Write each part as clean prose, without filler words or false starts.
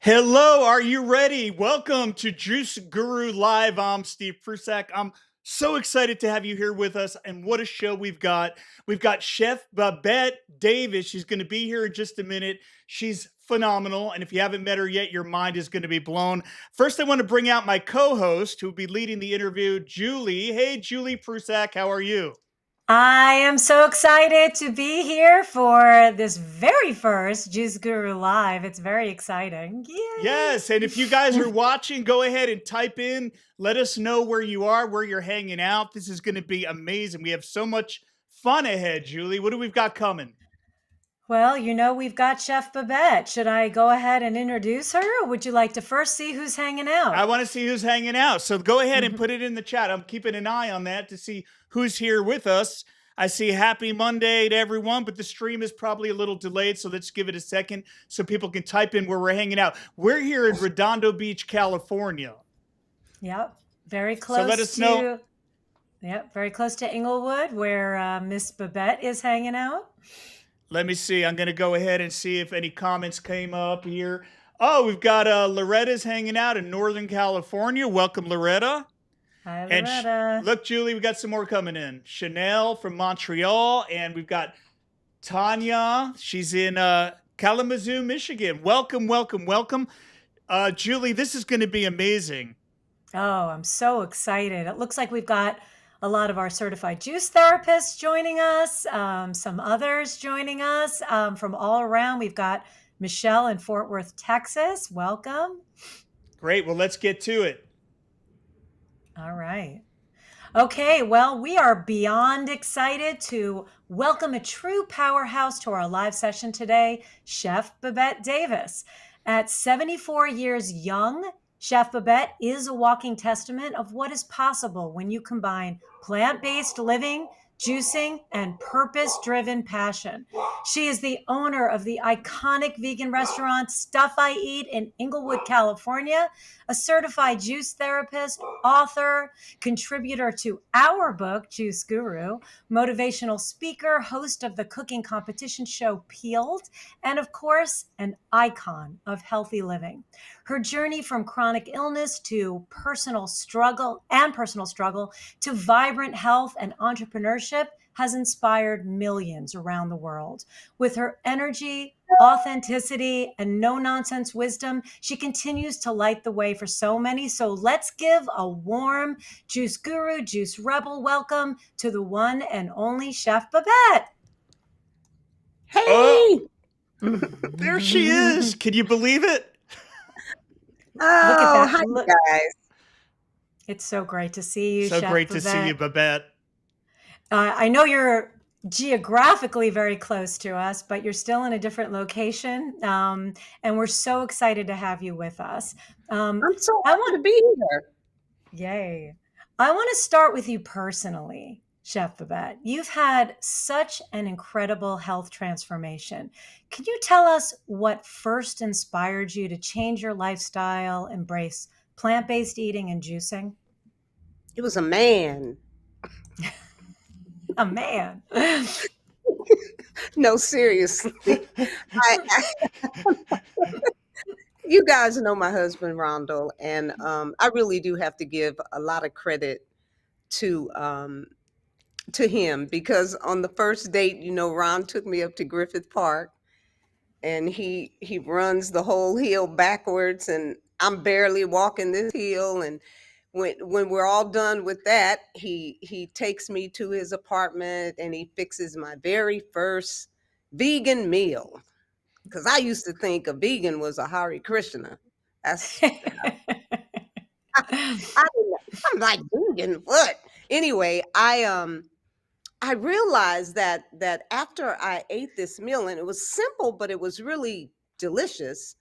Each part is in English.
Hello, are you ready? Welcome to Juice Guru Live. I'm Steve Prusak. I'm so excited to have you here with us. And what a show we've got. We've got Chef Babette Davis. She's going to be here in just a minute. She's phenomenal. And if you haven't met her yet, your mind is going to be blown. First, I want to bring out my co host who will be leading the interview, Julie. Hey, Julie Prusak, how are you? I am so excited to be here for this very first Juice Guru Live. It's very exciting. Yes, and if you guys are watching, go ahead and type in. Let us know where you are, where you're hanging out. This is going to be amazing. We have so much fun ahead, Julie. What do we've got coming? Well, we've got Chef Babette. Should I go ahead and introduce her, or would you like to first see who's hanging I out? want to see who's hanging out. So go ahead and put it in the chat. I'm keeping an eye on that to see who's here with us. I see happy Monday to everyone, but the stream is probably a little delayed. So let's give it a second so people can type in where we're hanging out. We're here in Redondo Beach, California. Yep, very So let close us know. to very close to Inglewood, where Miss Babette is hanging out. Let me see. I'm going to go ahead and see if any comments came up here. Oh, we've got Loretta's hanging out in Northern California. Welcome, Loretta. Hi, And Loretta. look, Julie, we got some more coming in. Chanel from Montreal, and we've got Tanya. She's in Kalamazoo, Michigan. Welcome, welcome, welcome. Julie, this is going to be amazing. Oh, I'm so excited. It looks like we've got a lot of our certified juice therapists joining us, some others joining us from all around. We've got Michelle in Fort Worth, Texas. Welcome. Great. Well, let's get to it. All right. Okay, well, we are beyond excited to welcome a true powerhouse to our live session today, Chef Babette Davis. At 74 years young, Chef Babette is a walking testament of what is possible when you combine plant-based living, juicing, and purpose-driven passion. She is the owner of the iconic vegan restaurant Stuff I Eat in Inglewood, California, a certified juice therapist, author, contributor to our book, Juice Guru, motivational speaker, host of the cooking competition show Peeled, and of course, an icon of healthy living. Her journey from chronic illness to personal struggle to vibrant health and entrepreneurship has inspired millions around the world. With her energy, authenticity, and no nonsense wisdom, she continues to light the way for so many. So let's give a warm Juice Guru, Juice Rebel welcome to the one and only Chef Babette. Hey! Oh, there she is. Can you believe it? Look at that. Hi, Look, guys. it's so great to see you, So Chef great Babette. to see you, Babette. I know you're geographically very close to us, but you're still in a different location. And we're so excited to have you with us. I'm so I happy want, to be here. yay. I want to start with you personally, Chef Babette. You've had such an incredible health transformation. Can you tell us what first inspired you to change your lifestyle, embrace plant-based eating and juicing? It was a man. A man. No, seriously. You guys know my husband, Rondo, and I really do have to give a lot of credit to him because on the first date, Ron took me up to Griffith Park, and he runs the whole hill backwards, and I'm barely walking this hill. And when we're all done with that, he takes me to his apartment and he fixes my very first vegan meal, because I used to think a vegan was a Hare Krishna. That's I'm like, vegan what? Anyway, I realized that after I ate this meal, and it was simple, but it was really delicious,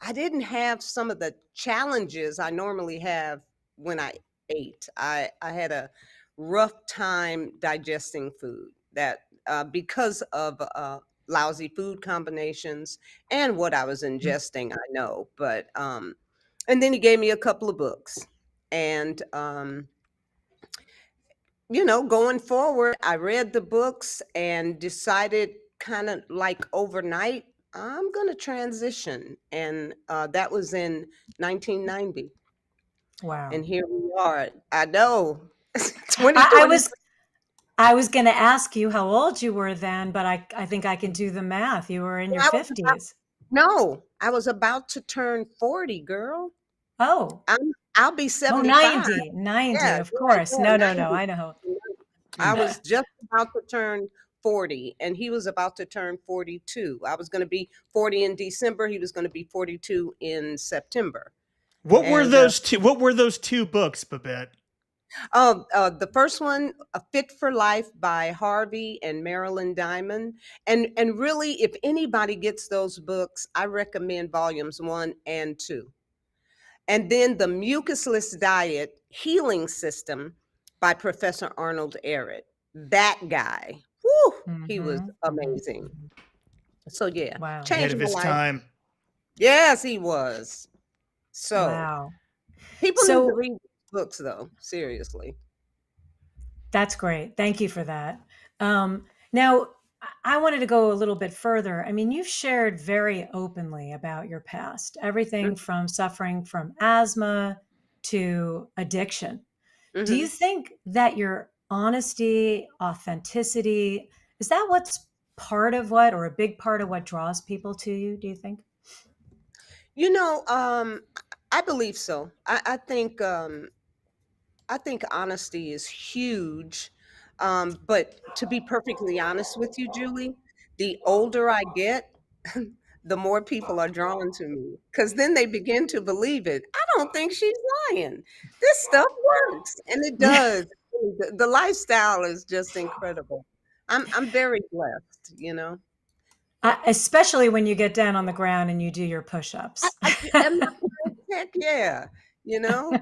I didn't have some of the challenges I normally have when I ate. I had a rough time digesting food that because of lousy food combinations and what I was ingesting, I know. But and then he gave me a couple of books, and going forward, I read the books and decided kind of like overnight I'm going to transition. And that was in 1990. Wow. And here we are. I know. I 2020. was I was going to ask you how old you were then, but I think I can do the math. You were in your I was about, 50s. no, I was about to turn 40, girl. Oh, I'll be oh, 75. 90, 90. Yeah, of yeah, course. yeah, No, no, no. 90. I know. I was just about to turn 40, and he was about to turn 42. I was going to be 40 in December. He was going to be 42 in September. What were And those two? What were those two books, Babette? the first one, A Fit for Life by Harvey and Marilyn Diamond. And really, if anybody gets those books, I recommend volumes 1 and 2. And then The Mucusless Diet Healing System by Professor Arnold Ehret. That guy, whew, he was Mhm, mhm, amazing. mhm. So yeah, Wow. Ahead changed of my his life. time. Yes, he was. So Wow. people need to So read books though, seriously. that's great. Thank you for that. Now, I wanted to go a little bit further. I mean, you've shared very openly about your past, everything from suffering from asthma to addiction. Do Mm-hmm. you think that your honesty, authenticity, is that what's part of what, or a big part of what draws people to you, do you think? You know, I believe so. I think honesty is huge. But to be perfectly honest with you, Julie, the older I get, the more people are drawn to me because then they begin to believe it. I don't think she's lying. This stuff works, and it does. The lifestyle is just incredible. I'm very blessed, you know. Especially when you get down on the ground and you do your push-ups. I'm not heck yeah, you know.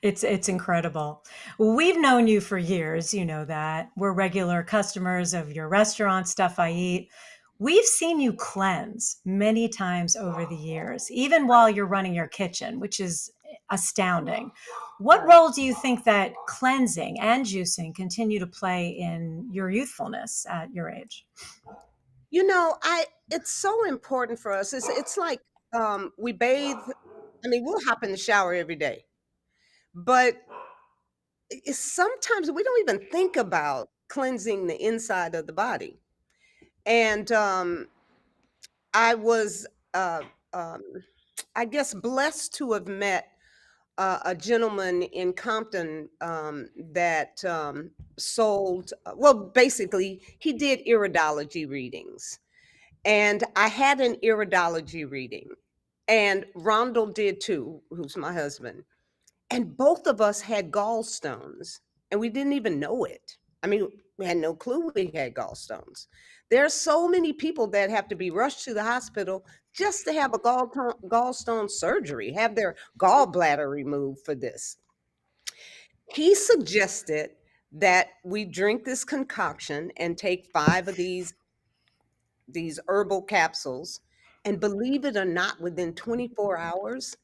It's incredible. We've known you for years, you know that. We're regular customers of your restaurant, Stuff I Eat. We've seen you cleanse many times over the years, even while you're running your kitchen, which is astounding. What role do you think that cleansing and juicing continue to play in your youthfulness at your age? You know, I it's so important for us. It's like we bathe. I mean, we'll hop in the shower every day, but sometimes we don't even think about cleansing the inside of the body. And I was, um, I guess, blessed to have met a gentleman in Compton that sold. Well, basically, he did iridology readings. And I had an iridology reading, and Rondell did too, who's my husband. And both of us had gallstones, and we didn't even know it. I mean, we had no clue we had gallstones. There are so many people that have to be rushed to the hospital just to have a gallstone surgery, have their gallbladder removed for this. He suggested that we drink this concoction and take 5 of these herbal capsules, and believe it or not, within 24 hours,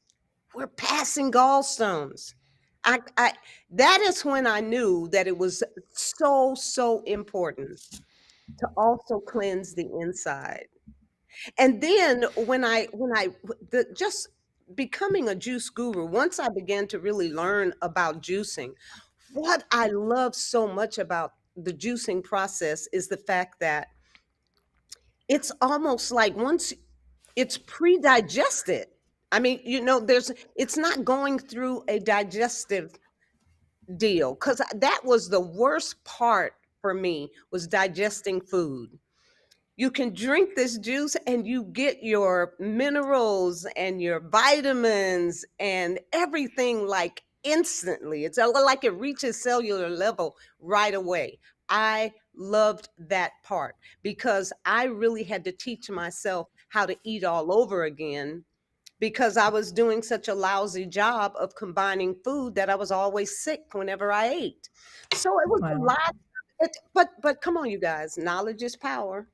we're passing gallstones. I that is when I knew that it was so important to also cleanse the inside. And then when I just becoming a juice guru, once I began to really learn about juicing, what I love so much about the juicing process is the fact that it's almost like once it's pre-digested. I mean, it's not going through a digestive deal because that was the worst part for me was digesting food. You can drink this juice and you get your minerals and your vitamins and everything like instantly. It's like it reaches cellular level right away. I loved that part because I really had to teach myself how to eat all over again because I was doing such a lousy job of combining food that I was always sick whenever I ate. So it was a Wow. lot. But come on, you guys, knowledge is power.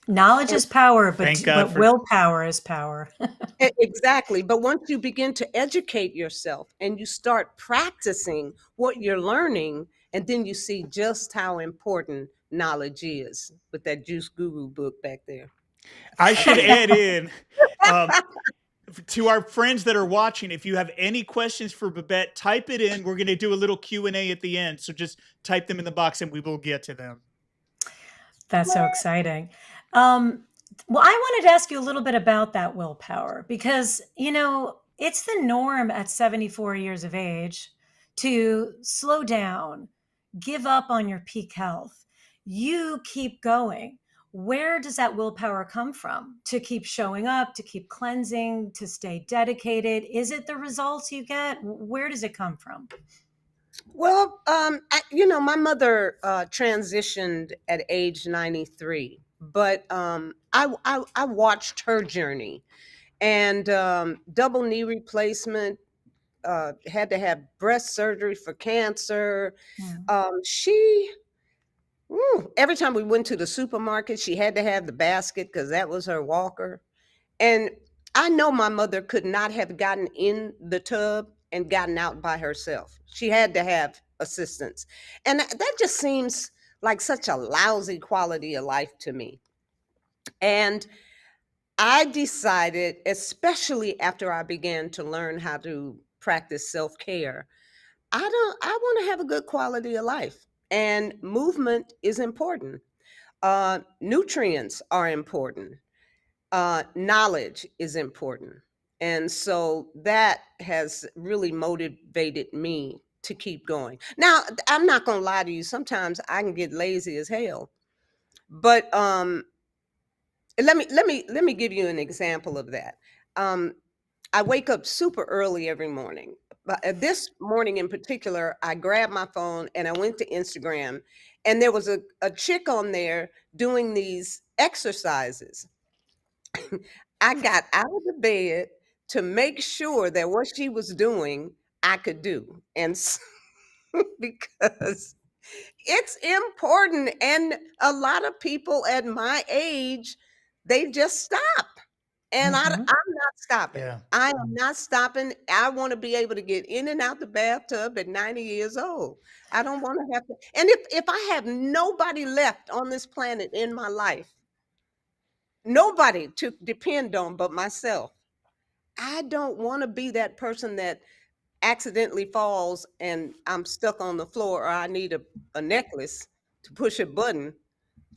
Knowledge And is power, Thank God but for willpower is power. exactly. But once you begin to educate yourself and you start practicing what you're learning, and then you see just how important knowledge is with that Juice Guru book back there. I should add in, um, to our friends that are watching, if you have any questions for Babette, type it in. We're going to do a little Q&A at the end. So just type them in the box and we will get to them. That's so exciting. Um, well, I wanted to ask you a little bit about that willpower because, it's the norm at 74 years of age to slow down, give up on your peak health. You keep going. Where does that willpower come from to keep showing up, to keep cleansing, to stay dedicated? Is it the results you get? Where does it come from? Well, my mother transitioned at age 93, but I watched her journey, and double knee replacement, had to have breast surgery for cancer. Hmm. She every time we went to the supermarket, she had to have the basket because that was her walker. And I know my mother could not have gotten in the tub and gotten out by herself. She had to have assistance. And that just seems like such a lousy quality of life to me. And I decided, especially after I began to learn how to practice self-care, I want to have a good quality of life. And movement is important. Nutrients are important. Knowledge is important. And so that has really motivated me to keep going. Now, I'm not going to lie to you. Sometimes I can get lazy as hell. But let me give you an example of that. Um, I wake up super early every morning. But this morning in particular, I grabbed my phone and I went to Instagram, and there was a chick on there doing these exercises. I got out of the bed to make sure that what she was doing, I could do. Because it's important. And a lot of people at my age, they just stop. And I'm Hmm. not stopping. Yeah. I am not stopping. I want to be able to get in and out the bathtub at 90 years old. I don't want to have to. And if I have nobody left on this planet in my life, nobody to depend on but myself, I don't want to be that person that accidentally falls and I'm stuck on the floor, or I need a necklace to push a button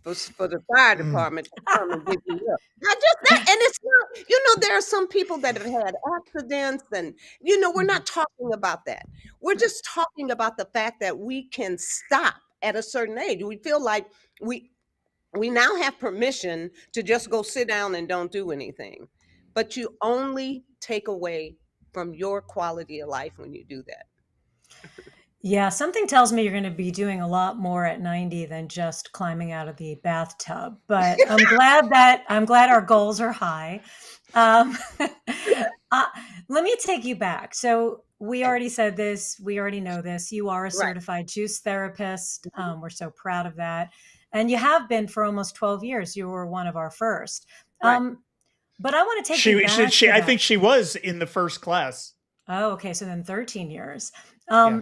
for the fire Mm. department to come and give me up. I just that, and it's not, there are some people that have had accidents, and we're not talking about that. We're just talking about the fact that we can stop at a certain age. We feel like we we now have permission to just go sit down and don't do anything. But you only take away from your quality of life when you do that. Yeah, something tells me you're going to be doing a lot more at 90 than just climbing out of the bathtub. But I'm glad our goals are high. Um, uh, Let me take you back. So we already said this. We already know this. You are a Right. certified juice therapist. Mhm. We're so proud of that, and you have been for almost 12 years. You were one of our first. Right. Um, but I want to take you She, she, back she, to I that. think she was in the first class. Oh, okay. So then 13 years. Yeah.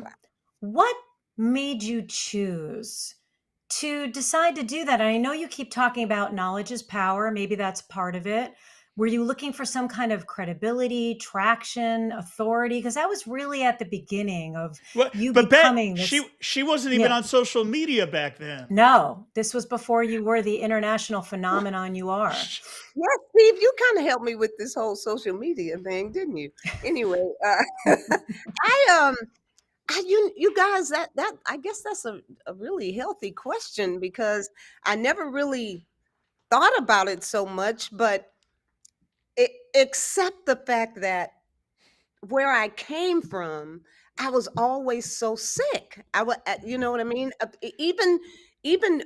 What made you choose to decide to do that? And I know you keep talking about knowledge is power. Maybe that's part of it. Were you looking for some kind of credibility, traction, authority? Because that was really at the beginning of Well, you but Bet, becoming she this. she wasn't even Yeah. on social media back then. No, this was before you were the international phenomenon you are. Sh- Yes, Steve, you kind of helped me with this whole social media thing, didn't you? Anyway, I you guys, that I guess that's a really healthy question, because I never really thought about it so much, but except the fact that where I came from, I was always so sick. You know what I mean? Even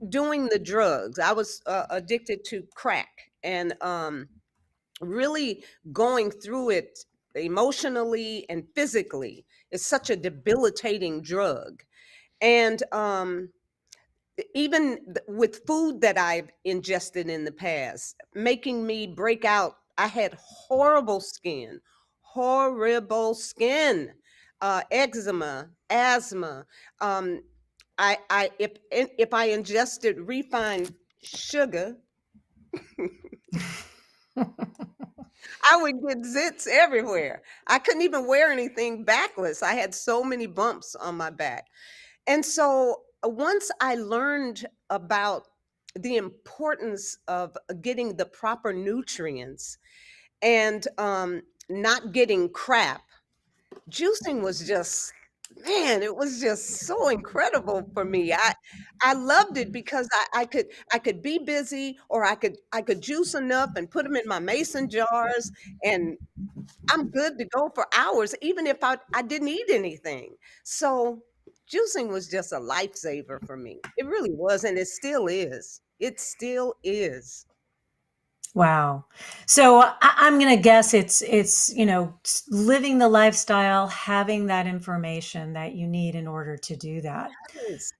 doing the drugs, I was addicted to crack, and really going through it emotionally and physically is such a debilitating drug. And even with food that I've ingested in the past, making me break out. I had horrible skin, eczema, asthma. Um, I if I ingested refined sugar, I would get zits everywhere. I couldn't even wear anything backless. I had so many bumps on my back. And so once I learned about the importance of getting the proper nutrients and not getting crap, juicing was just, man, it was just so incredible for me. I loved it because I could be busy, or I could juice enough and put them in my mason jars, and I'm good to go for hours, even if I didn't eat anything. So juicing was just a lifesaver for me. It really was, and it still is. It still is. Wow. So I'm going to guess it's living the lifestyle, having that information that you need in order to do that. Yes.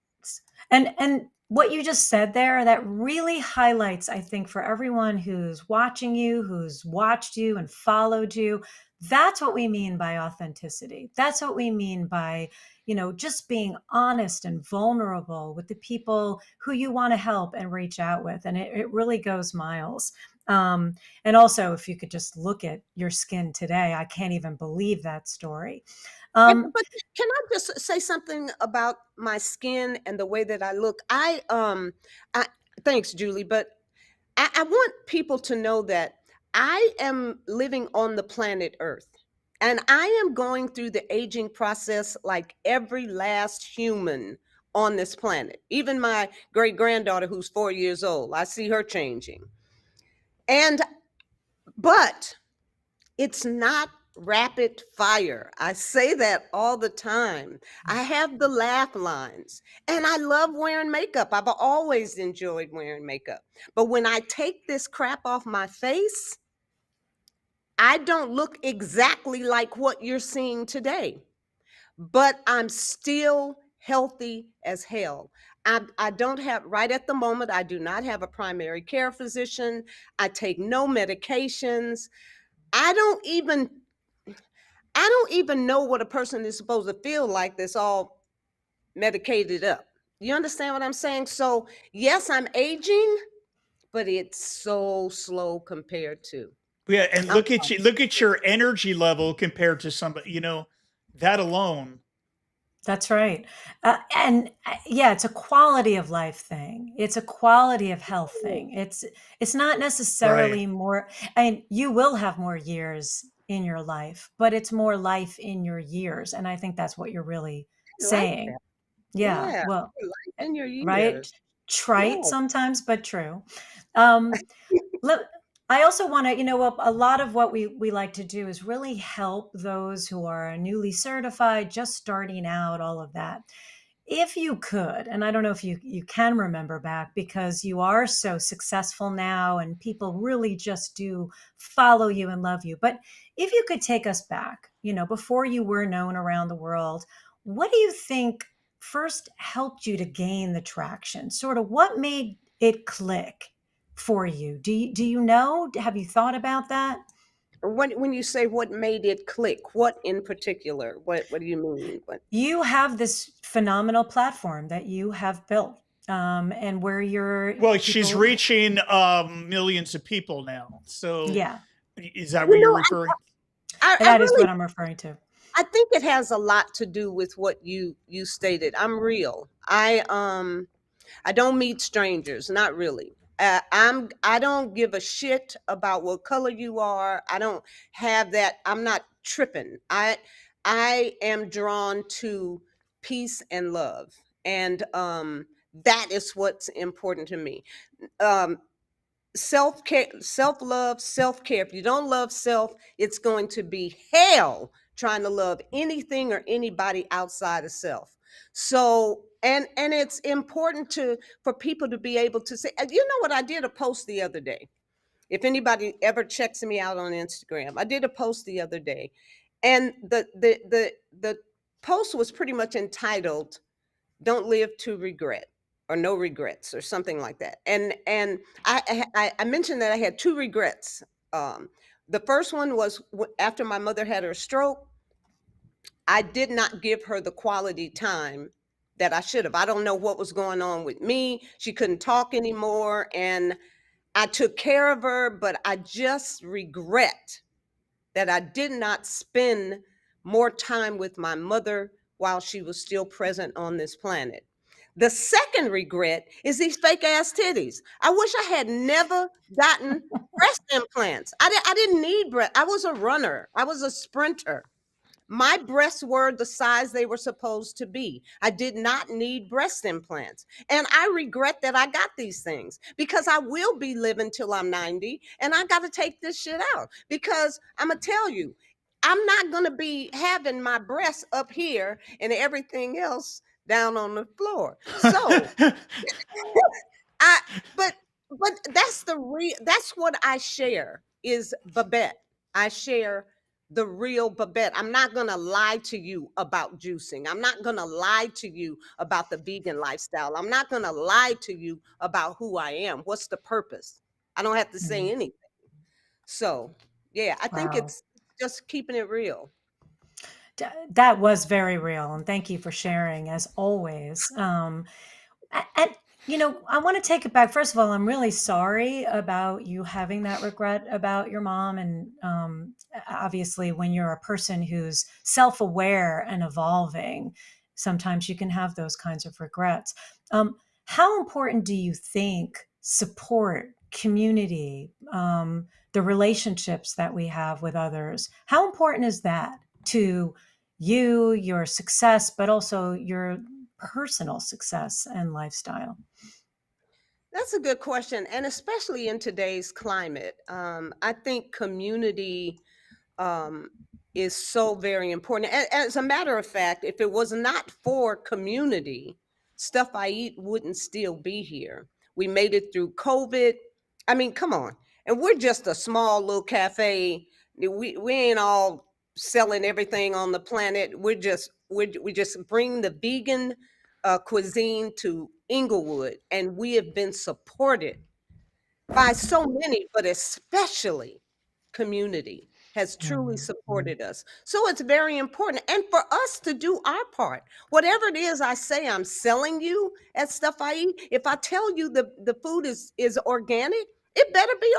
And what you just said there, that really highlights, I think, for everyone who's watching you, who's watched you and followed you, that's what we mean by authenticity. That's what we mean by, just being honest and vulnerable with the people who you want to help and reach out with. And it really goes miles. And also, if you could just look at your skin today, I can't even believe that story. Um, But can I just say something about my skin and the way that I look? I thanks, Julie, but I want people to know that I am living on the planet Earth. And I am going through the aging process like every last human on this planet. Even my great granddaughter, who's 4 years old, I see her changing. And, but it's not rapid fire. I say that all the time. I have the laugh lines, and I love wearing makeup. I've always enjoyed wearing makeup. But when I take this crap off my face, I don't look exactly like what you're seeing today, but I'm still healthy as hell. I don't have, right at the moment, I do not have a primary care physician. I take no medications. I don't even I don't even know what a person is supposed to feel like that's all medicated up. You understand what I'm saying? So, yes, I'm aging, but it's so slow compared to. Yeah, and I'm look at you, look at your energy level compared to somebody, that alone. That's right. Yeah, it's a quality of life thing. It's a quality of health thing. It's not Right. necessarily more. I mean, you will have more years in your life, but it's more life in your years, and I think that's what you're really like saying. that. Yeah. Yeah. Well, Your life in your right? years. Trite Yes. sometimes, but true. Um, Let, I also want to, a lot of what we like to do is really help those who are newly certified, just starting out, all of that. If you could, and I don't know if you can remember back because you are so successful now and people really just do follow you and love you. But if you could take us back, before you were known around the world, what do you think first helped you to gain the traction? Sort of what made it click for you? Do you know? Have you thought about that? When you say what made it click, what in particular? What do you mean? What? You have this phenomenal platform that you have built, and where your Well, she's people, reaching millions of people now. So yeah, is that what You you're know, referring? I that is really what I'm referring to. I think it has a lot to do with what you stated. I'm real. I don't meet strangers, not really. I don't give a shit about what color you are. I don't have that. I'm not tripping. I am drawn to peace and love, and that is what's important to me. Um, Self-care, self-love, self-care. If you don't love self, it's going to be hell trying to love anything or anybody outside of self. So, and it's important to for people to be able to say, you know what, I did a post the other day. If anybody ever checks me out on Instagram, I did a post the other day, and the post was pretty much entitled, "Don't live to regret," or "No regrets," or something like that. And I mentioned that I had two regrets. Um, the first one was after my mother had her stroke, I did not give her the quality time that I should have. I don't know what was going on with me. She couldn't talk anymore, and I took care of her, but I just regret that I did not spend more time with my mother while she was still present on this planet. The second regret is these fake ass titties. I wish I had never gotten breast implants. I didn't need breast. I was a runner. I was a sprinter. My breasts were the size they were supposed to be. I did not need breast implants. And I regret that I got these things because I will be living till I'm 90 and I got to take this shit out because I'm going to tell you, I'm not going to be having my breasts up here and everything else down on the floor. So, I but that's what I share is Babette. I share the real Babette. I'm not gonna lie to you about juicing. I'm not gonna lie to you about the vegan lifestyle. I'm not gonna lie to you about who I am. What's the purpose? I don't have to say Mm. anything. So yeah, I think Wow. it's just keeping it real. That was very real, and thank you for sharing as always. And I want to take it back. First of all, I'm really sorry about you having that regret about your mom, and obviously, when you're a person who's self-aware and evolving, sometimes you can have those kinds of regrets. How important do you think support, community, the relationships that we have with others? How important is that to you, your success, but also your personal success and lifestyle? That's a good question, and especially in today's climate, I think community um, is so very important. As a matter of fact, if it was not for community, Stuff I Eat wouldn't still be here. We made it through COVID. I mean, come on. And we're just a small little cafe. We ain't all selling everything on the planet. We just bring the vegan cuisine to Inglewood, and we have been supported by so many, but especially community has truly Mhm. supported us. So it's very important. And for us to do our part, whatever it is I say I'm selling you at Stuff I Eat, if I tell you the food is organic, it better be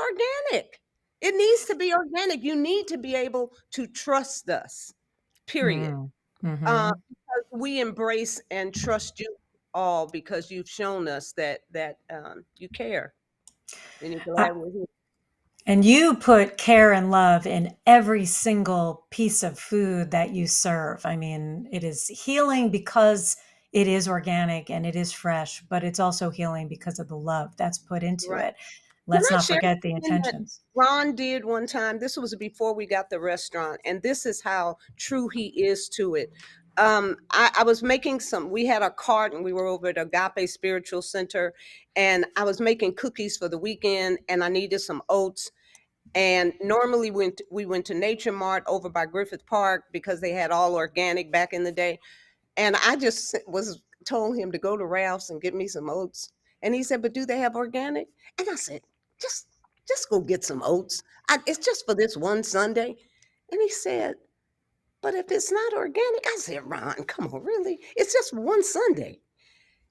organic. It needs to be organic. You need to be able to trust us, period. Mm. Mhm. Because we embrace and trust you all because you've shown us that you care and you're I, glad we're here. and you put care and love in every single piece of food that you serve. I mean, it is healing because it is organic and it is fresh, but it's also healing because of the love that's put into Right. it. Can Let's I not share forget the something that intentions. Ron did one time? This was before we got the restaurant, and this is how true he is to it. I was making we had a cart and we were over at Agape Spiritual Center, and I was making cookies for the weekend, and I needed some oats. And normally we went to Nature Mart over by Griffith Park because they had all organic back in the day. And I just was told him to go to Ralph's and get me some oats. And he said, "But do they have organic?" And I said, "Just just go get some oats. It's just for this one Sunday." And he said, "But if it's not organic," I said, "Ron, come on, really? It's just one Sunday."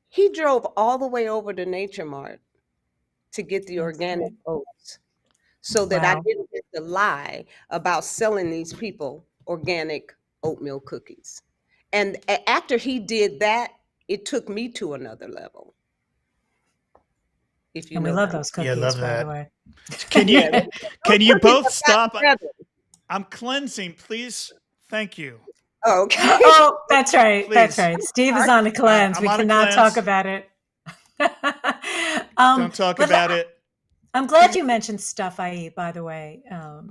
He drove all the way over to Nature Mart to get the That's organic great. oats so that I Wow. didn't get to lie about selling these people organic oatmeal cookies. And after he did that, it took me to another level, if you And we know love what I'm those Yeah, I cookies, love by the that. way. Can you saying. Yeah, those can you cookies both have gotten stop? better. I'm cleansing, please. Thank you. Oh, okay. Oh, that's right. That's Please. right. Steve is on a cleanse. I'm We on a cannot talk cleanse. about it. Don't talk But about it. I'm glad you mentioned Stuff I Eat, by the way,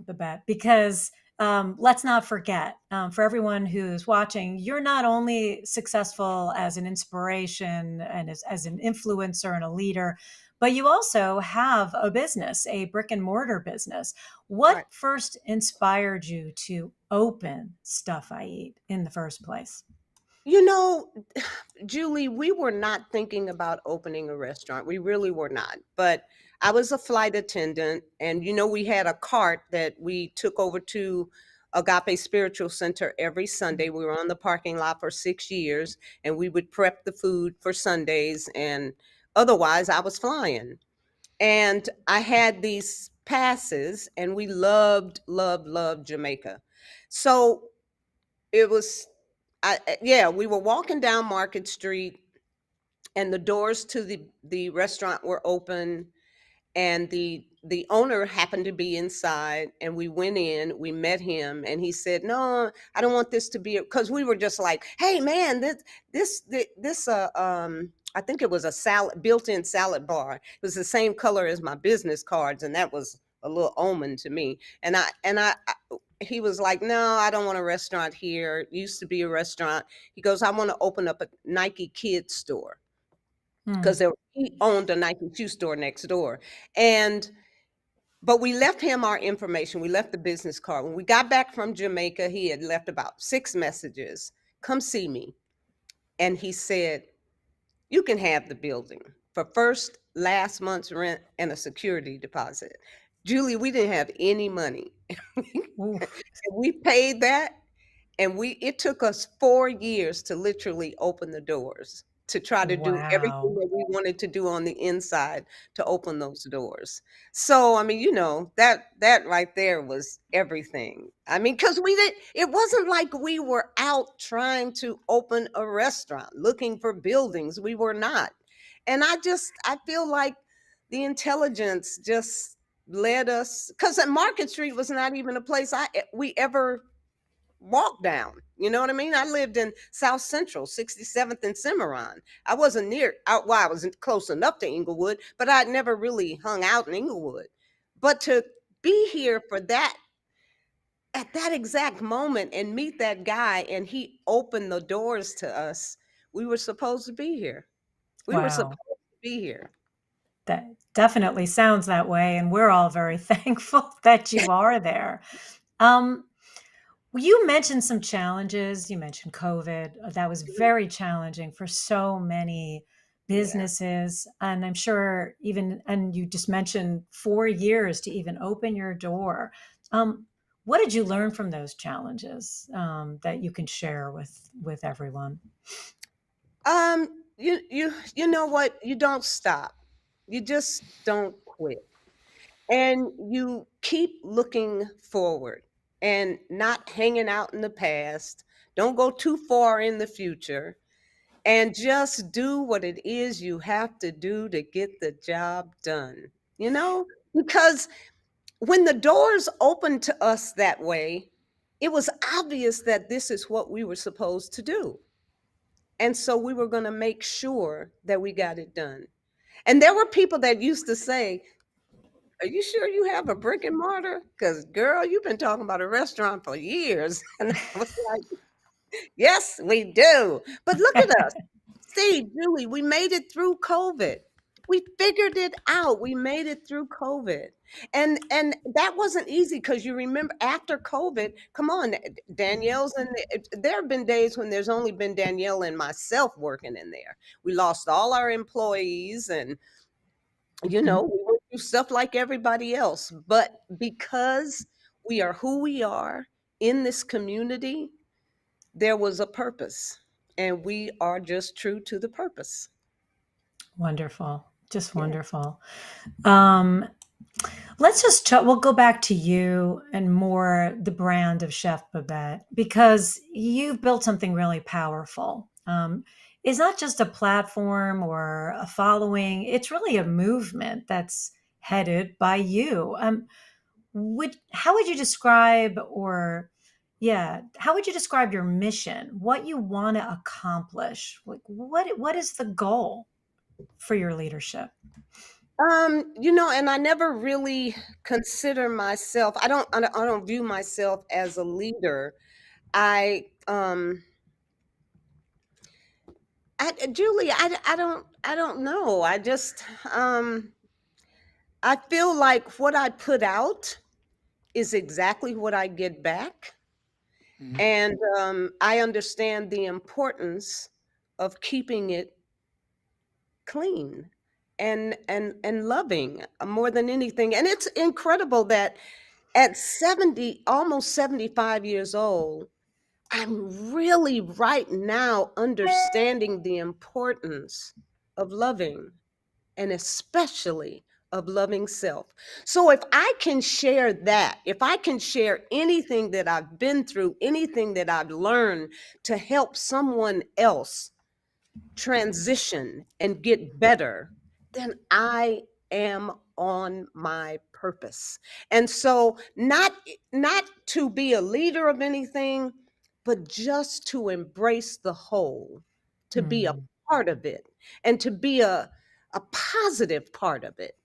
Babette, because let's not forget, for everyone who's watching, you're not only successful as an inspiration and as an influencer and a leader, but you also have a business, a brick and mortar business. What Right. first inspired you to open Stuff I Eat in the first place? You know, Julie, we were not thinking about opening a restaurant. We really were not. But I was a flight attendant, and we had a cart that we took over to Agape Spiritual Center every Sunday. We were on the parking lot for 6 years, and we would prep the food for Sundays, and otherwise, I was flying. And I had these passes, and we loved, loved, loved Jamaica. So it was, yeah, we were walking down Market Street, and the doors to the restaurant were open, and the owner happened to be inside, and we went in, we met him, and he said, no, I don't want this to be, because we were just like, hey man, this I think it was a salad, built-in salad bar. It was the same color as my business cards, and that was a little omen to me. He was like, no, I don't want a restaurant here. It used to be a restaurant. He goes, I want to open up a Nike kids store, Hmm. because he owned a Nike shoe store next door. And but we left him our information. We left the business card. When we got back from Jamaica, he had left about 6 messages. Come see me. And he said, you can have the building for first, last month's rent, and a security deposit. Julie, we didn't have any money. Oof. We paid that, and it took us 4 years to literally open the doors, to try to do everything Wow. that we wanted to do on the inside to open those doors. So I mean, that right there was everything. I mean, because it wasn't like we were out trying to open a restaurant looking for buildings. We were not. And I feel like the intelligence just led us, because Market Street was not even a place we ever walk down. You know what I mean? I lived in South Central, 67th and Cimarron. I wasn't near out. Well, I wasn't close enough to Inglewood, but I'd never really hung out in Inglewood. But to be here for that at that exact moment and meet that guy, and he opened the doors to us, we were supposed to be here. We were supposed Wow. to be here. That definitely sounds that way, and we're all very thankful that you are there. Um, you mentioned some challenges. You mentioned COVID. That was very challenging for so many Yeah. businesses. And I'm sure and you just mentioned 4 years to even open your door. Um, what did you learn from those challenges that you can share with everyone? You know what? You don't stop. You just don't quit. And you keep looking forward and not hanging out in the past. Don't go too far in the future, and just do what it is you have to do to get the job done. You know, because when the doors opened to us that way, it was obvious that this is what we were supposed to do. And so we were going to make sure that we got it done. And there were people that used to say, are you sure you have a brick and mortar? Because, girl, you've been talking about a restaurant for years. And I was like, yes, we do. But look at us. See, Julie, we made it through COVID. We figured it out. We made it through COVID. And that wasn't easy, because you remember after COVID, come on, Danielle's, and there have been days when there's only been Danielle and myself working in there. We lost all our employees, and we went through stuff like everybody else. But because we are who we are in this community, there was a purpose, and we are just true to the purpose. Wonderful. Just Yeah. wonderful. Um, we'll go back to you and more the brand of Chef Babette, because you've built something really powerful. It's not just a platform or a following, it's really a movement that's headed by you. How would you describe, or yeah, how would you describe your mission, what you want to accomplish? Like, what is the goal for your leadership? And I never really consider myself, I don't view myself as a leader. I Julie, I don't know. I feel like what I put out is exactly what I get back. Mhm. And I understand the importance of keeping it clean and loving, more than anything. And it's incredible that at 70, almost 75 years old, I'm really right now understanding the importance of loving, and especially of loving self. So if I can share that, if I can share anything that I've been through, anything that I've learned to help someone else transition and get better, then I am on my purpose. And so not to be a leader of anything, but just to embrace the whole, to be a Mm, part of it, and to be a positive part of it,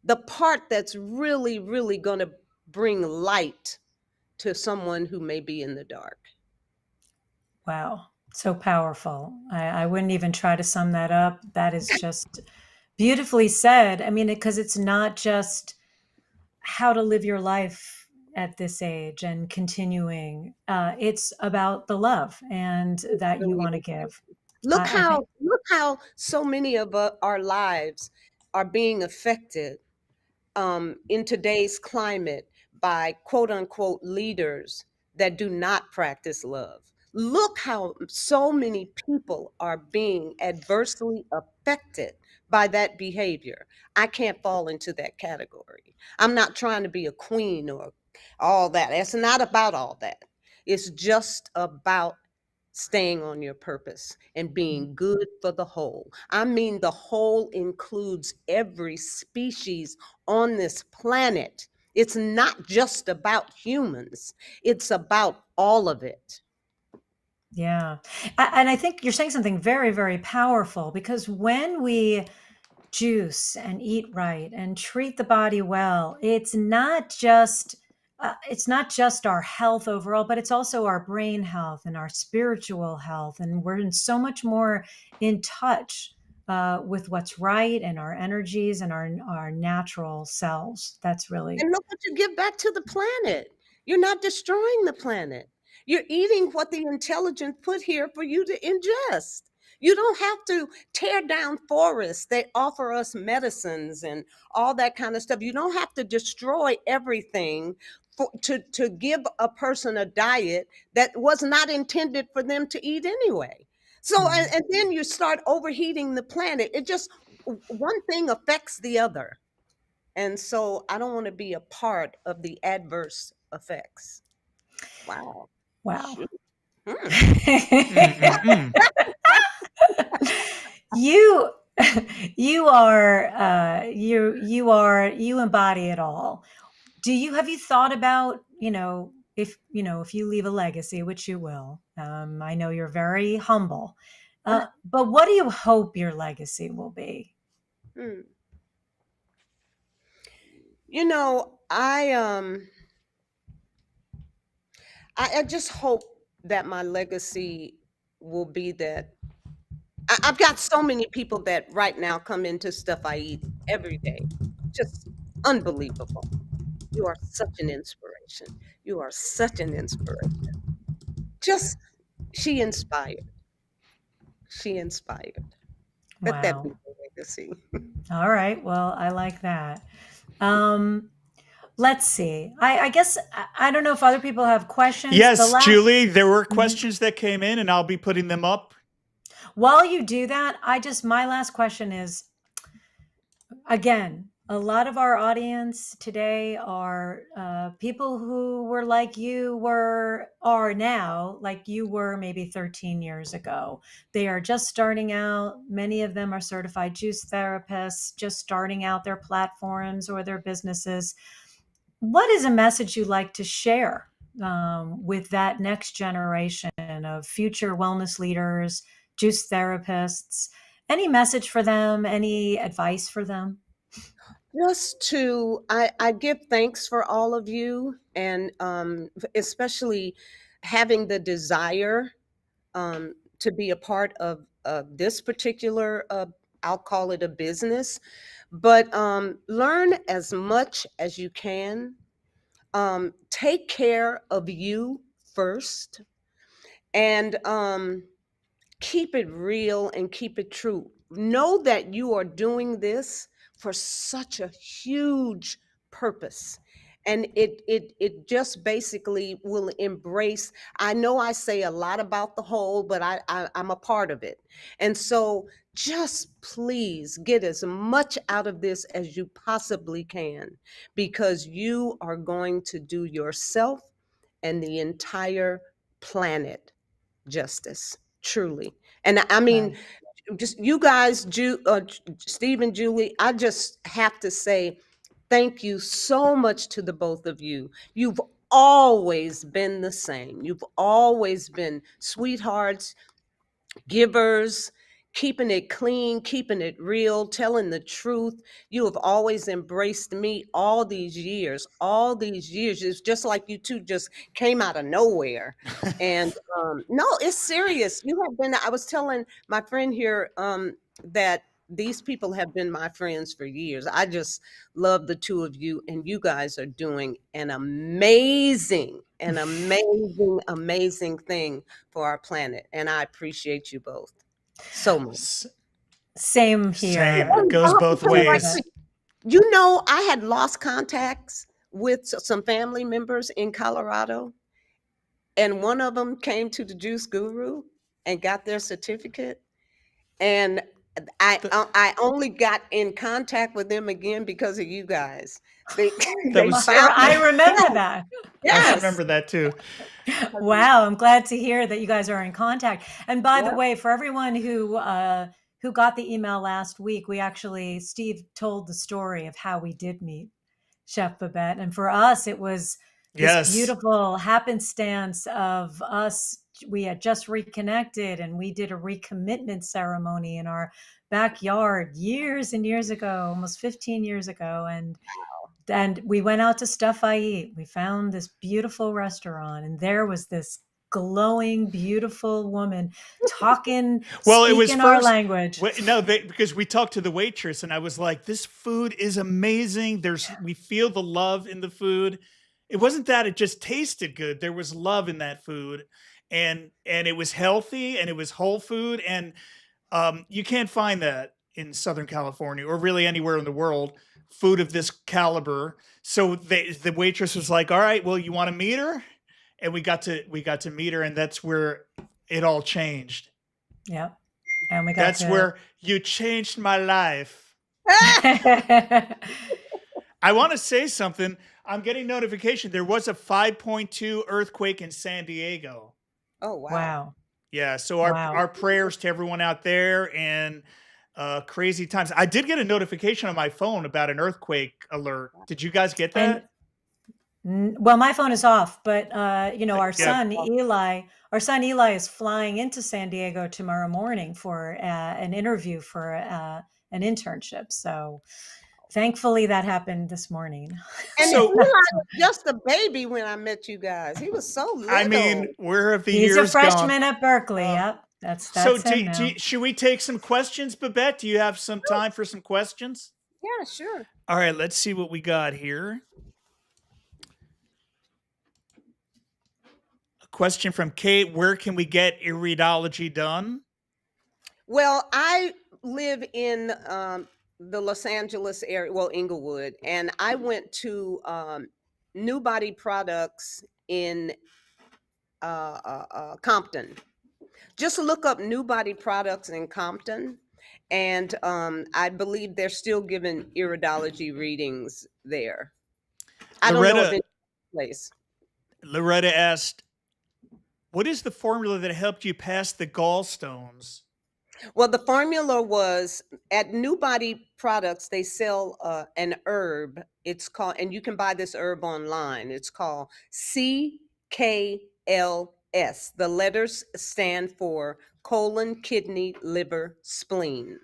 the part that's really, really going to bring light to someone who may be in the dark. wow. So powerful. I wouldn't even try to sum that up. That is just beautifully said. I mean, because it's not just how to live your life at this age and continuing. It's about the love and It that you really want to is. give. I think, Look how so many of our lives are being affected in today's climate by quote unquote leaders that do not practice love. Look how so many people are being adversely affected by that behavior. I can't fall into that category. I'm not trying to be a queen or all that. It's not about all that. It's just about staying on your purpose and being good for the whole. I mean, the whole includes every species on this planet. It's not just about humans, it's about all of it. yeah. And I think you're saying something very, very powerful because when we juice and eat right and treat the body well, it's not just our health overall, but it's also our brain health and our spiritual health, and we're in so much more in touch with what's right and our energies and our natural selves. That's really And look what you give back to the planet. You're not destroying the planet. You're eating what the intelligent put here for you to ingest. You don't have to tear down forests. They offer us medicines and all that kind of stuff. You don't have to destroy everything to give a person a diet that was not intended for them to eat anyway. So, mm, and then you start overheating the planet. It just, one thing affects the other. And so I don't want to be a part of the adverse effects. Wow. wow. Shoot. Hmm. Mm-mm-mm. you you embody it all. Have you thought about, if you leave a legacy, which you will, I know you're very humble, but what do you hope your legacy will be? Hmm. You know, I just hope that my legacy will be that I've got so many people that right now come into stuff I eat every day. Just unbelievable. You are such an inspiration. You are such an inspiration. Just she inspired. She inspired. Let that be Wow. the legacy. All right, well, I like that. um let's see. I guess I don't know if other people have questions. The Yes, last Julie, there were Mhm. questions that came in, and I'll be putting them up. While you do that, my last question is, again, a lot of our audience today are people who were like are now like you were maybe 13 years ago. They are just starting out. Many of them are certified juice therapists, just starting out their platforms or their businesses. What is a message you'd like to share with that next generation of future wellness leaders, juice therapists? Any message for them? Any advice for them? Just to, I give thanks for all of you, and especially having the desire to be a part of this particular, I'll call it a business, but learn as much as you can. Take care of you first, and keep it real and keep it true. Know that you are doing this for such a huge purpose. and it just basically will embrace. I know I say a lot about the whole, but I'm a part of it. And so just please get as much out of this as you possibly can, because you are going to do yourself and the entire planet justice, truly. And I mean, Right. just you guys, Steve and Julie, I just have to say thank you so much to the both of you. You've always been the same. You've always been sweethearts, givers, keeping it clean, keeping it real, telling the truth. You have always embraced me all these years. All these years. It's just like you two just came out of nowhere. And no, it's serious. You have been, I was telling my friend here that these people have been my friends for years. I just love the two of you, and you guys are doing an amazing, amazing thing for our planet. And I appreciate you both so much. S- Same Same. here. It And I goes have to both tell you Thank right you, ways. Babette. quick, you know, I had lost contacts with some family members in Colorado, and one of them came to the Juice Guru and got their certificate. And Th- I only got in contact with them again because of you guys. They that they was, found I remember yes, that. I yes. remember that too. Wow, I'm glad to hear that you guys are in contact. And by the Yeah. way, for everyone who got the email last week, we actually Steve told the story of how we did meet Chef Babette, and for us, it was this Yes. beautiful happenstance of us. We had just reconnected, and we did a recommitment ceremony in our backyard years and years ago, almost 15 years ago, and we went out to Stuff I Eat. We found this beautiful restaurant, and there was this glowing, beautiful woman talking, Well, it was speaking our first. language. No, because we talked to the waitress, and I was like, "This food is amazing. We feel the love in the food. It wasn't that it just tasted good. There was love in that food, and it was healthy, and it was whole food, and you can't find that in Southern California or really anywhere in the world. Food of this caliber. So the waitress was like, "All right, well, you want to meet her?" And we got to meet her, and that's where it all changed. Yep. And we got That's to where you changed my life. I want to say something. I'm getting notification. There was a 5.2 earthquake in San Diego. Oh wow. wow. Yeah, so Wow. our prayers to everyone out there, and crazy times. I did get a notification on my phone about an earthquake alert. Did you guys get And that? well, my phone is off, but Yeah. Our son Eli is flying into San Diego tomorrow morning for an interview for an internship. So thankfully that happened this morning. And So, Eli was just a baby when I met you guys. He was so I mean, little. where have the He's a years gone? freshman at Berkeley. Uh, Yep. so, That's him now. should we take some questions, Babette? Do you have some time for some questions? Yeah, sure. All right, let's see what we got here. A question from Kate: where can we get iridology done? Well, I live in the Los Angeles area, well, Inglewood, and I went to New Body Products in Compton. Just look up New Body Products in Compton, and I believe they're still giving iridology readings there. I don't know of Loretta any place. Loretta asked, "What is the formula that helped you pass the gallstones?" Well, the formula was at New Body Products, they sell an herb. It's called, and you can buy this herb online. It's called CKLS. The letters stand for colon, kidney, liver, spleen.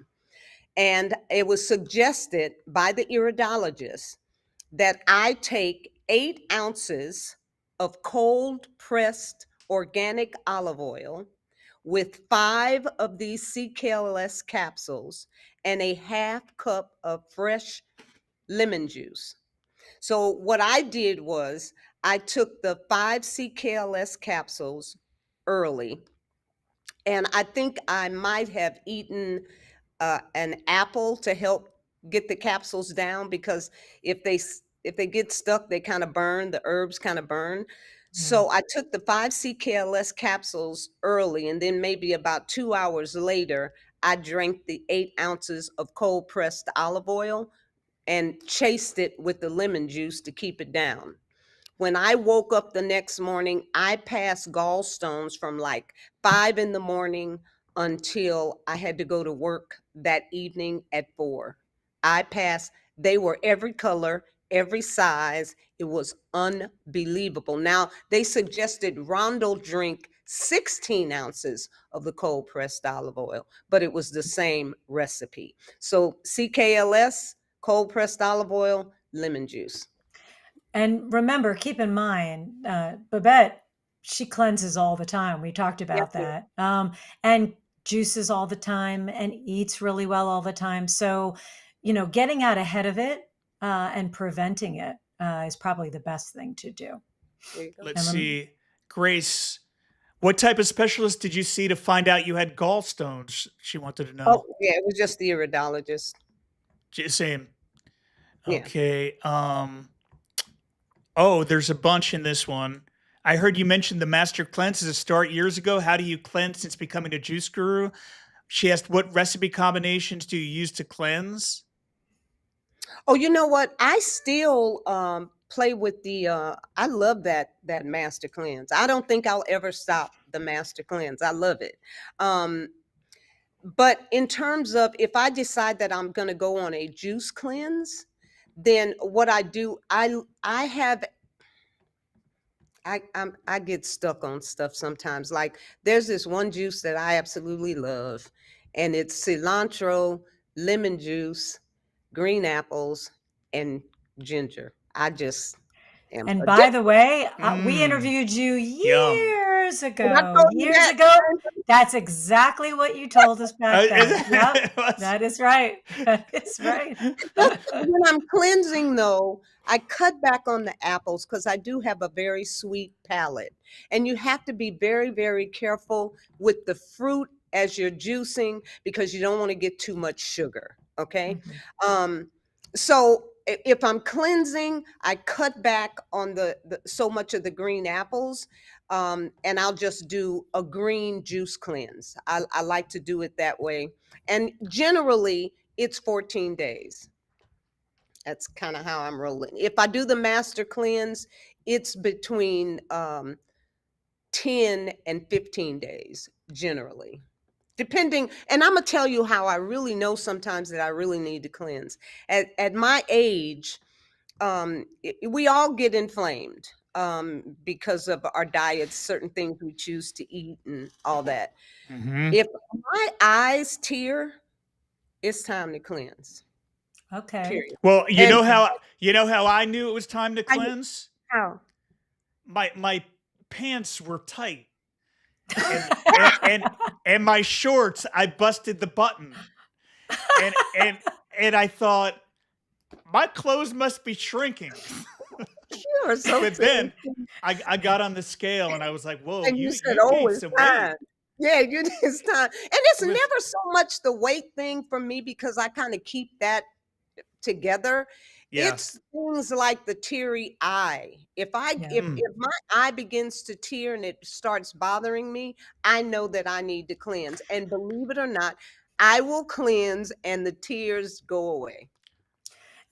And it was suggested by the iridologist that I take 8 ounces of cold pressed organic olive oil with 5 of these CKLS capsules and a half cup of fresh lemon juice. So, what I did was I took the 5 CKLS capsules early, and I think I might have eaten an apple to help get the capsules down, because if they if they get stuck, they kind of burn. The herbs kind of burn. Mm. So I took the 5 CKLS capsules early, and then maybe about 2 hours later, I drank the 8 ounces of cold pressed olive oil and chased it with the lemon juice to keep it down. When I woke up the next morning, I passed gallstones from like 5 in the morning until I had to go to work that evening at 4. I passed, they were every color, every size. It was unbelievable. Now, they suggested Rondo drink 16 ounces of the cold pressed olive oil, but it was the same recipe. So, CKLS, cold pressed olive oil, lemon juice. And remember, keep in mind, Babette, she cleanses all the time. We talked Yes, about that. And juices all the time and eats really well all the time. So, getting out ahead of it and preventing it is probably the best thing to do. there you go. Let's And see. Grace, what type of specialist did you see to find out you had gallstones? She wanted to Oh, know. yeah, it was just the iridologist. Same. Yeah. Okay. Oh, there's a bunch in this one. I heard you mentioned the master cleanse as a start years ago. How do you cleanse since becoming a juice guru? She asked, what recipe combinations do you use to cleanse? Oh, you know what? I still play with the I love that master cleanse. I don't think I'll ever stop the master cleanse. I love it. Um but in terms of if I decide that I'm going to go on a juice cleanse, then what I do, I have I get stuck on stuff sometimes. Like there's this one juice that I absolutely love, and it's cilantro, lemon juice, green apples, and ginger. I just am And by addicted. the way, we Mmm, interviewed you yum. years And I ago. told you Years that. ago, that's exactly what you told us back then. Yep, It was- that is right. That is right. When I'm cleansing, though, I cut back on the apples because I do have a very sweet palate. And you have to be very, very careful with the fruit as you're juicing because you don't want to get too much sugar. Okay. Mhm. Um, so if I'm cleansing, I cut back on the so much of the green apples. And I'll just do a green juice cleanse. I like to do it that way. And generally, it's 14 days. That's kind of how I'm rolling. If I do the master cleanse, it's between 10 and 15 days generally. Depending, and I'm gonna tell you how I really know sometimes that I really need to cleanse. At my age, we all get inflamed because of our diets, certain things we choose to eat, and all that. Mhm. If my eyes tear, it's time to cleanse. Okay. Period. Well, And you know how I knew it was time to how you cleanse? how? My pants were tight and and and, and my shorts, I busted the button. And and and I thought my clothes must be shrinking. You are so But silly. then I got on the scale and I was like, "Whoa, And you you said, you "Oh, gained it's some weight." time." Yeah, you it's time. And it's It was never so much the weight thing for me because I kind of keep that together. yeah. It's things like the teary eye. If I Yeah. Mm. if my eye begins to tear and it starts bothering me, I know that I need to cleanse. And believe it or not, I will cleanse and the tears go away.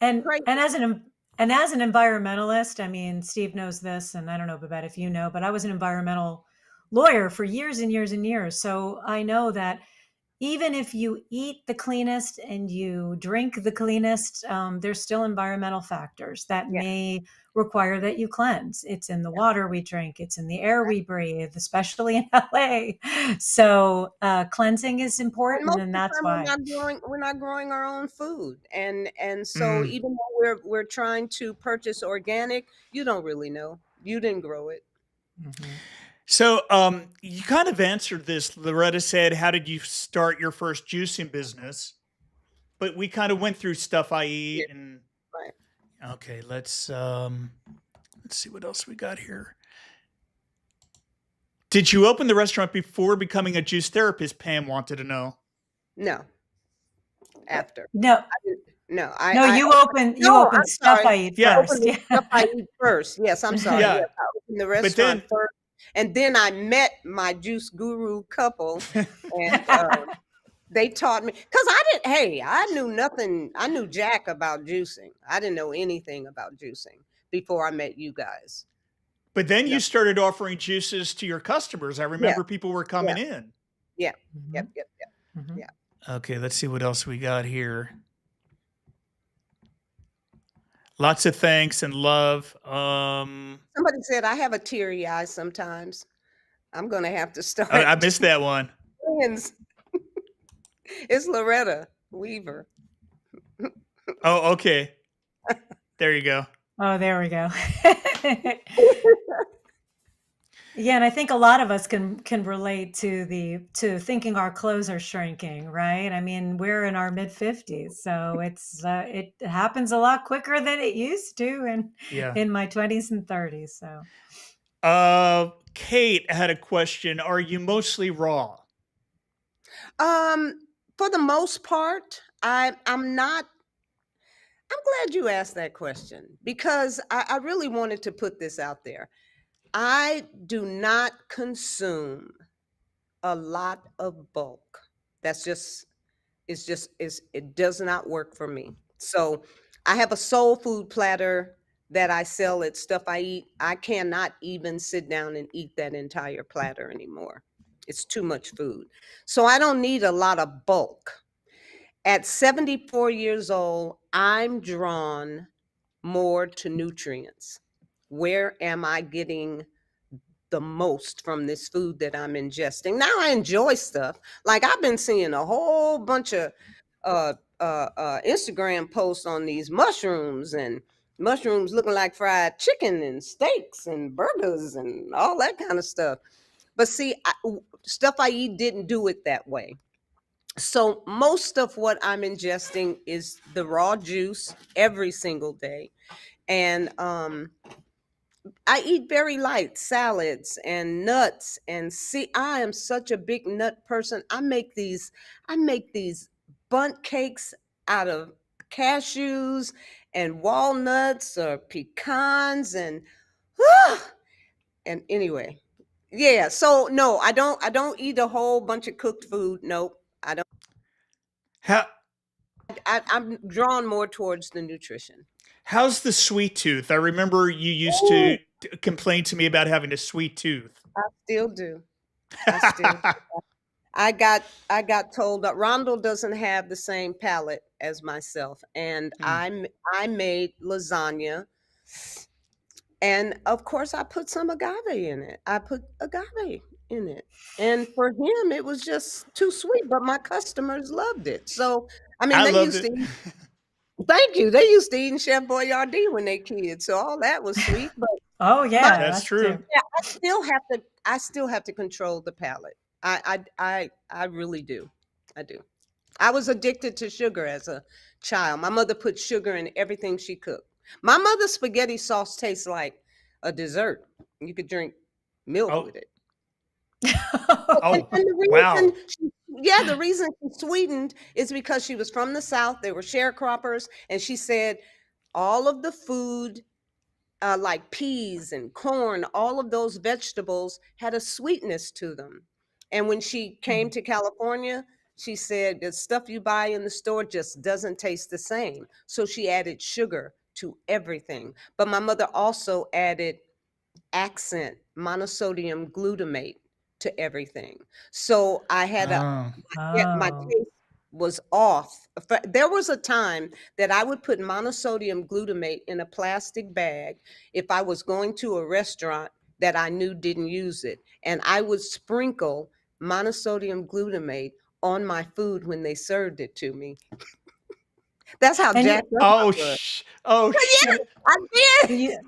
And Great. and as an environmentalist, I mean, Steve knows this, and I don't know, Babette, if you know, but I was an environmental lawyer for years and years and years. So I know that even if you eat the cleanest and you drink the cleanest, there's still environmental factors that Yeah. may require that you cleanse. It's in the water we drink, it's in the air we breathe, especially in LA. So cleansing is And important, most and of the that's time why. we're not growing our own food. And so Mm. even though we're trying to purchase organic, you don't really know. You didn't grow it. Mhm. So, you kind of answered this. Loretta said, "How did you start your first juicing business?" But we kind of went through stuff I Yeah, eat and right. okay, let's see what else we got here. Did you open the restaurant before becoming a juice therapist? Pam wanted to know. No, after. No, I did. No, No, I opened you no, open I'm Stuff sorry. I Eat I Yeah. opened first. the Yeah. Stuff I Eat first. Yes, I'm sorry. Yeah. Yes, I opened the But restaurant then first, and then I met my juice guru couple, and they taught me because I knew nothing. I knew jack about juicing. I didn't know anything about juicing before I met you guys. but then No. you started offering juices to your customers. I Yeah, remember people were yeah, coming in. yeah, Mhm, yep, yep, yep, mhm. yeah. Okay, let's see what else we got here. Lots of thanks and love. Somebody said I have a teary eye sometimes. I'm gonna have to I start missed that one. friends. It's Loretta Weaver. Oh, okay. There you go. Oh, there we go. Yeah, and I think a lot of us can relate to thinking our clothes are shrinking, right? I mean, we're in our mid-50s, so it happens a lot quicker than it used to Yeah. in my 20s and 30s. So Kate had a question. Are you mostly raw? Um, for the most part, I'm not. I'm glad you asked that question because I really wanted to put this out there. I do not consume a lot of bulk. That's just it does not work for me. So I have a soul food platter that I sell at Stuff I Eat. I cannot even sit down and eat that entire platter anymore. It's too much food. So I don't need a lot of bulk. At 74 years old, I'm drawn more to nutrients. Where am I getting the most from this food that I'm ingesting? Now I enjoy stuff. Like I've been seeing a whole bunch of Instagram posts on these mushrooms and mushrooms looking like fried chicken and steaks and burgers and all that kind of stuff. But see, Stuff I Eat didn't do it that way. So most of what I'm ingesting is the raw juice every single day. And I eat very light salads and nuts. And see, I am such a big nut person. I make these bundt cakes out of cashews and walnuts or pecans and anyway. Yeah, so no, I don't eat a whole bunch of cooked food. Nope. I don't. How I'm drawn more towards the nutrition. how's the sweet tooth? I remember you used Ooh, to complain to me about having a sweet tooth. I still do. I still do. I got told that Rondell doesn't have the same palate as myself, and Hmm. I made lasagna, and of course I put some agave in it. I put agave in it, and for him it was just too sweet, but my customers loved it. So I mean, I they loved used it. to eat. Thank you. They used to eat Chef Boyardee when they kids, so all that was sweet. But oh my yeah, That's us true. too. yeah, I still have to control the palate. I really do. I do. I was addicted to sugar as a child. My mother put sugar in everything she cooked. My mother's spaghetti sauce tastes like a dessert. You could drink milk Oh, with it. And, oh, and wow. the reason she sweetened is because she was from the South. They were sharecroppers, and she said all of the food like peas and corn, all of those vegetables had a sweetness to them. And when she came Mhm. to California, she said the stuff you buy in the store just doesn't taste the same. So she added sugar to everything. But my mother also added accent, monosodium glutamate to everything. So I had a Oh. my Oh. taste was off. There was a time that I would put monosodium glutamate in a plastic bag if I was going to a restaurant that I knew didn't use it, and I would sprinkle monosodium glutamate on my food when they served it to me. That's how And you jacked up Oh I was. oh But yeah, shit. I did. but you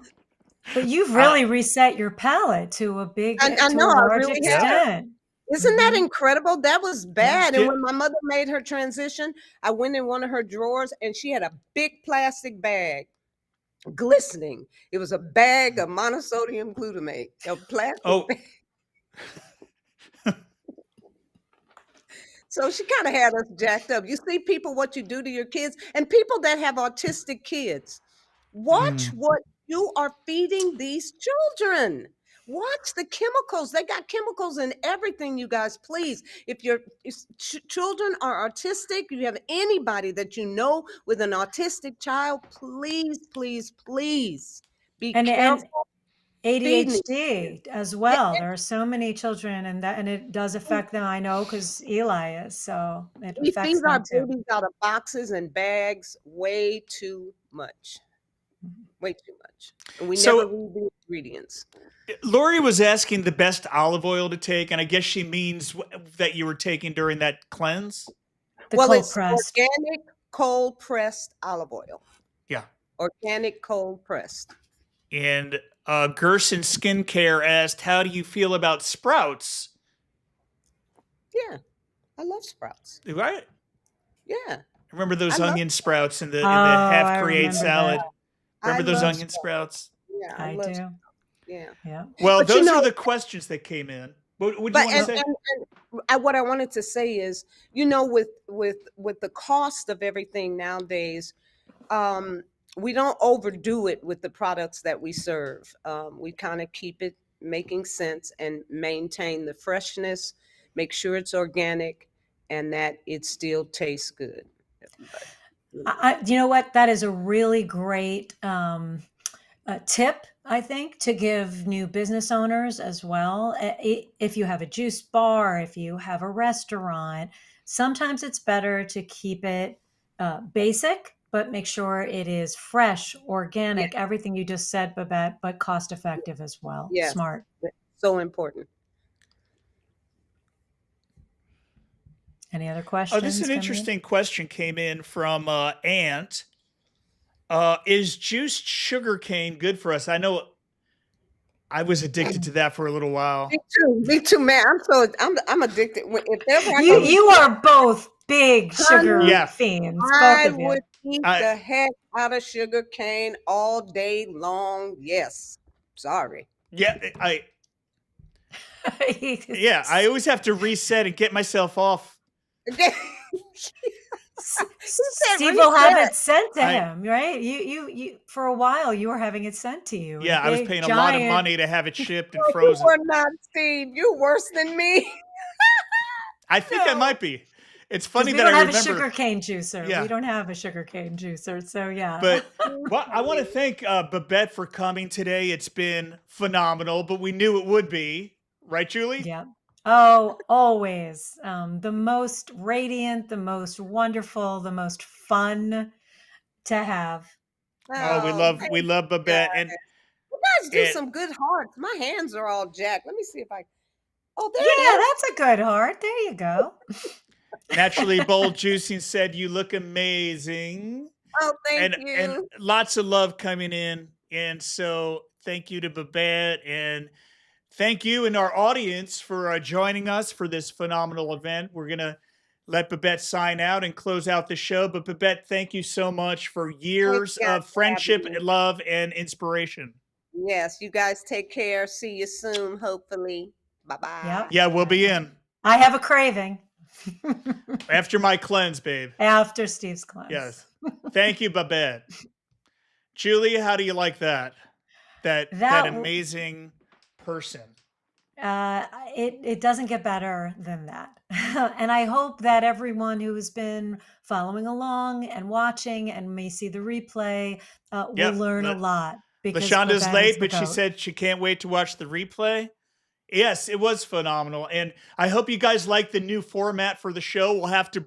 but you've I really reset your palate I to know a I large really yep. have. extent. Isn't that Mhm. incredible? That was Yeah. bad. And Did when my mother made her transition, I went in one of her drawers and she had a big plastic bag, glistening. It was a bag of monosodium glutamate, a plastic oh bag. So she kind of had us jacked up. You see, people, what you do to your kids, and people that have autistic kids, watch Mm. what you are feeding these children. Watch the chemicals. They got chemicals in everything, you guys. Please, if your children are autistic, you have anybody that you know with an autistic child, please, please, please be And careful feeding these kids. ADHD as Yeah, well. There are so many children, and it does affect them. I know because Eli is, so it we affects feed our them too. babies out of boxes and bags way too much. Way too much. And we never So read the ingredients. Lori was asking the best olive oil to take, and I guess she means that you were taking during that cleanse. The Well, cold it's pressed. organic cold pressed olive oil. Yeah. Organic cold pressed. And Gerson Skincare asked, "How do you feel about sprouts?" Yeah, I love sprouts. Right? Yeah, Remember I those love onion sprouts. sprouts in the Oh, half I create remember salad? that. I Remember those love onion sprouts. sprouts? Yeah, I I love do. sprouts. Yeah. Yeah. Well, But you those are know, the questions that came in. What would you but want to say? what I wanted to say is, you know, with the cost of everything nowadays, um, we don't overdo it with the products that we serve. We kind of keep it making sense and maintain the freshness, make sure it's organic, and that it still tastes good. But, you know, You know what? That is a really great tip, I think, to give new business owners as well. If you have a juice bar, if you have a restaurant, sometimes it's better to keep it basic, but make sure it is fresh, yeah, organic, everything you just said, Babette, but cost effective as well. yes, Smart. so important. Any other Oh, this is questions an coming in? interesting question came in from Ant. Is juiced sugar cane good for us? I know I was addicted to that for a little while. Me too, man. I'm addicted. If ever I You can Um, eat, you are both big honey, sugar yeah, fiends, both I of you. would eat I the heck out of sugar cane all day long. Yes. Sorry. yeah I yeah I always have to reset and get myself off. Again, he said Steve will have reset. it sent to I him, right? You for a while you were having it sent to you in a Yeah, I was big paying a lot of giant. money to have it shipped and No, you frozen. are not, Steve. You're worse than me. I think I No. might be. It's Because funny we that I don't have a remember. sugarcane juicer. We Yeah, don't have a sugarcane juicer. So yeah. but well, I want to thank Babette for coming today. It's been phenomenal, but we knew it would be, right, Julie? Yeah. Oh, always. The most radiant, the most wonderful, the most fun to have. Oh, we Oh, love thank we love you guys. Babette, You guys do and some good hearts. My hands are all jacked. Let me see if I. Oh, there it Yeah, is. that's a good heart. There you go. Naturally Bold Juicing said you look amazing, Oh, thank and you. lots of love coming in, and so thank you to Babette and thank you and our audience for joining us for this phenomenal event. We're going to let Babette sign out and close out the show. But Babette, thank you so much for Thank years you guys of for having friendship, me. love, and inspiration. Yes, you guys take care. See you soon, hopefully. Bye Yep. bye. Yeah, we'll be in I have a craving after my cleanse, babe. after Steve's cleanse. Yes. Thank you, Babette. Julie, how do you like that? That That amazing person. it doesn't get better than that. And I hope that everyone who's been following along and watching and may see the replay will Yep. learn a lot because LaShonda's Babette is late, the but she goat. said she can't wait to watch the replay. Yes, it was phenomenal. And I hope you guys like the new format for the show. We'll have to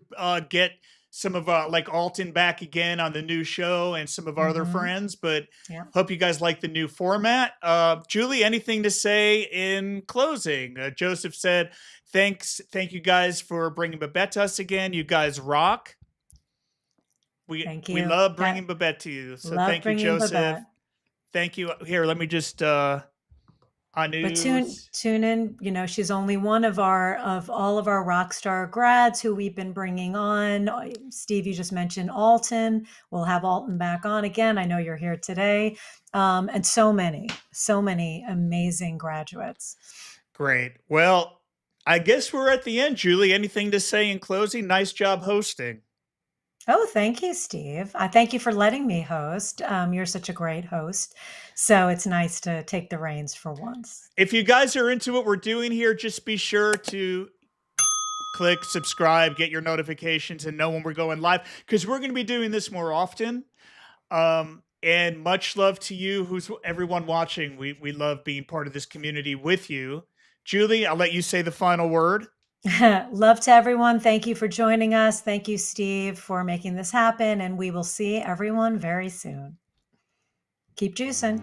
get some of like Alton back again on the new show and some of our other Hmm. friends, but Yeah. hope you guys like the new format. Julie, anything to say in closing? Joseph said, thank you guys for bringing Babette to us again. You guys rock. Thank We you. love bringing Babette to you. So Love thank you, bringing Joseph. Babette. Thank you. Here, let me just But news. tune in. You know, she's only one of all of our rock star grads who we've been bringing on. Steve, you just mentioned Alton. We'll have Alton back on again. I know you're here today, and so many amazing graduates. Great. Well, I guess we're at the end, Julie. Anything to say in closing? Nice job hosting. Oh, thank you, Steve. I thank you for letting me host. You're such a great host. So it's nice to take the reins for once. If you guys are into what we're doing here, just be sure to click subscribe, get your notifications, and know when we're going live, because we're going to be doing this more often. And much love to you, who's everyone watching. We love being part of this community with you. Julie, I'll let you say the final word. Love to everyone. Thank you for joining us. Thank you, Steve, for making this happen. And we will see everyone very soon. Keep juicing.